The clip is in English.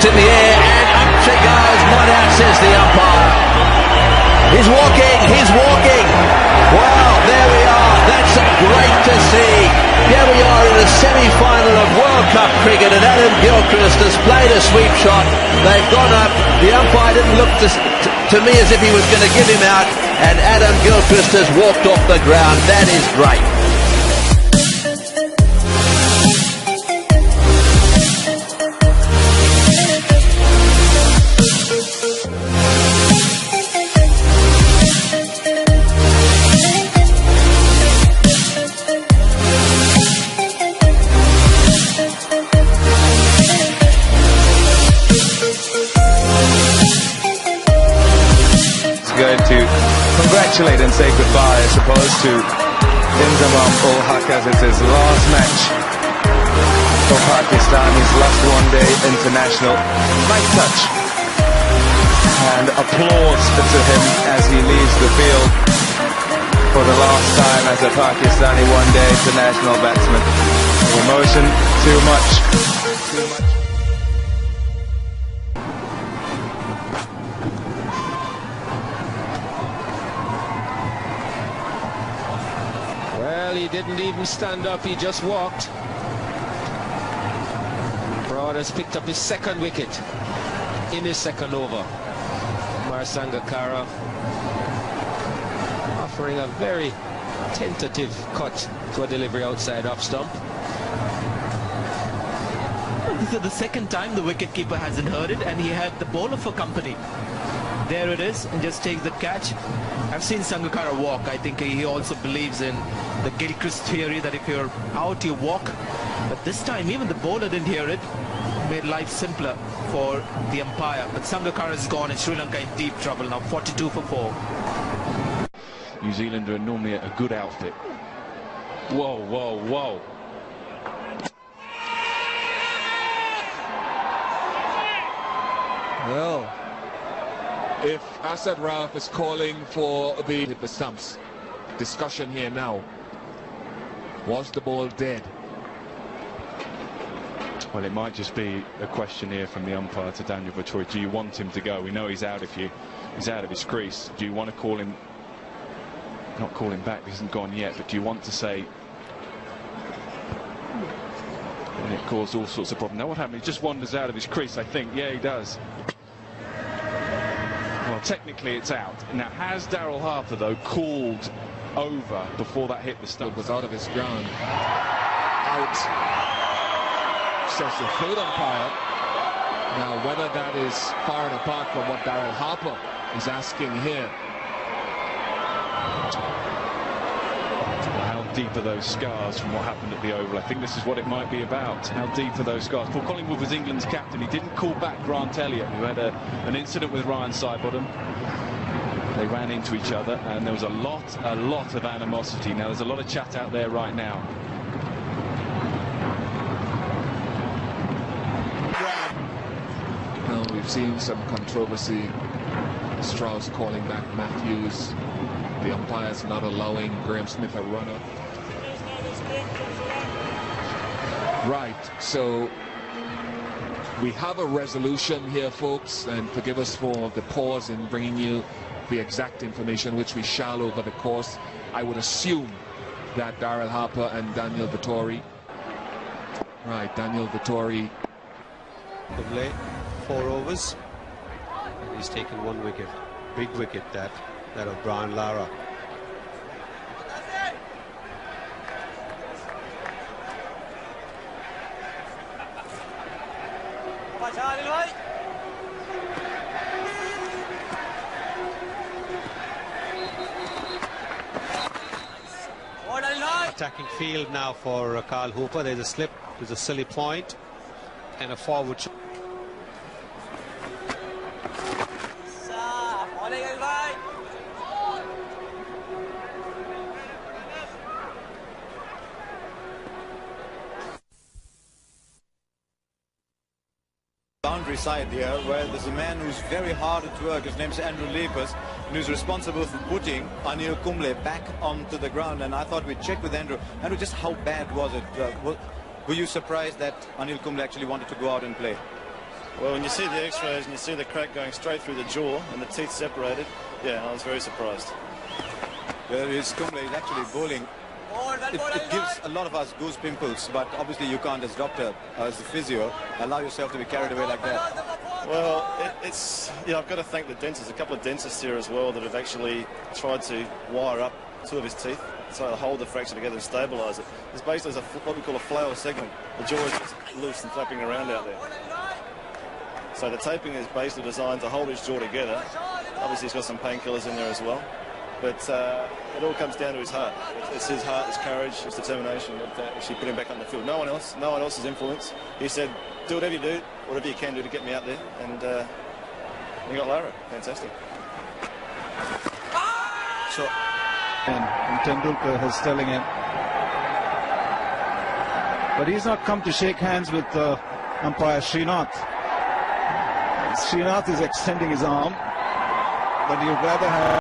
in the air, and up she goes. Not out, says the umpire. He's walking. Well, there we are. That's great to see. Here we are in the semi-final of World Cup cricket, and Adam Gilchrist has played a sweep shot. They've gone up. The umpire didn't look to me as if he was going to give him out, and Adam Gilchrist has walked off the ground. That is great. Going to congratulate and say goodbye, I suppose, to Inzamam ul Haq, as it's his last match for Pakistan, his last one-day international. Nice touch and applause to him as he leaves the field for the last time as a Pakistani one-day international batsman. Emotion, too much. He didn't even stand up, he just walked. Broad has picked up his second wicket in his second over. Umar Sangakkara offering a very tentative cut to a delivery outside off stump. This is the second time the wicketkeeper hasn't heard it, and he had the bowler for company. There it is, and just takes the catch. I've seen Sangakkara walk. I think he also believes in the Gilchrist theory that if you're out, you walk. But this time, even the bowler didn't hear it. Made life simpler for the umpire. But Sangakkara is gone, and Sri Lanka in deep trouble now. 42 for 4. New Zealand are normally a good outfit. Whoa. Well, if Asad Rauf is calling for the stumps, discussion here now. Was the ball dead? Well, it might just be a question here from the umpire to Daniel Vettori. Do you want him to go? We know he's out of his crease. Do you want to call him? Not call him back. He hasn't gone yet. But do you want to say? And it caused all sorts of problems. Now what happened? He just wanders out of his crease, I think. Yeah, he does. Well, technically it's out. Now, has Daryl Harper, though, called over before that hit the stump? It was out of his ground. Out, says the field umpire. Now, whether that is far and apart from what Daryl Harper is asking here. How deep are those scars from what happened at the Oval? I think this is what it might be about. How deep are those scars? Paul Collingwood was England's captain. He didn't call back Grant Elliott, who had an incident with Ryan Sidebottom. They ran into each other, and there was a lot of animosity. Now, there's a lot of chat out there right now. Well, we've seen some controversy. Strauss calling back Matthews. The umpires not allowing Graham Smith a runner. Right, so we have a resolution here, folks, and forgive us for the pause in bringing you the exact information, which we shall over the course. I would assume that Daryl Harper and Daniel Vettori. Right, Daniel Vettori. 4 overs. He's taken 1 wicket. Big wicket, that of Brian Lara. Attacking field now for Carl Hooper. There's a slip, there's a silly point, and a forward shot. Boundary side here, where there's a man who's very hard at work. His name's Andrew Lepers, and who's responsible for putting Anil Kumble back onto the ground. And I thought we'd check with Andrew. Andrew, just how bad was it? Were you surprised that Anil Kumble actually wanted to go out and play? Well, when you see the x-rays and you see the crack going straight through the jaw and the teeth separated, yeah, I was very surprised. Well, Kumble is actually bowling. It gives a lot of us goose pimples, but obviously you can't, as doctor, as the physio, allow yourself to be carried away like that. Well, it's, yeah, I've got to thank the dentists, a couple of dentists here as well that have actually tried to wire up two of his teeth so to hold the fracture together and stabilise it. It's basically what we call a flail segment. The jaw is just loose and flapping around out there. So the taping is basically designed to hold his jaw together. Obviously he's got some painkillers in there as well. But it all comes down to his heart. It's his heart, his courage, his determination that actually put him back on the field. No one else's influence. He said, do whatever you do, whatever you can do to get me out there. And he got Lara. Fantastic. So, and Tendulkar is telling him. But he's not come to shake hands with umpire Srinath. Srinath is extending his arm, but you'd rather have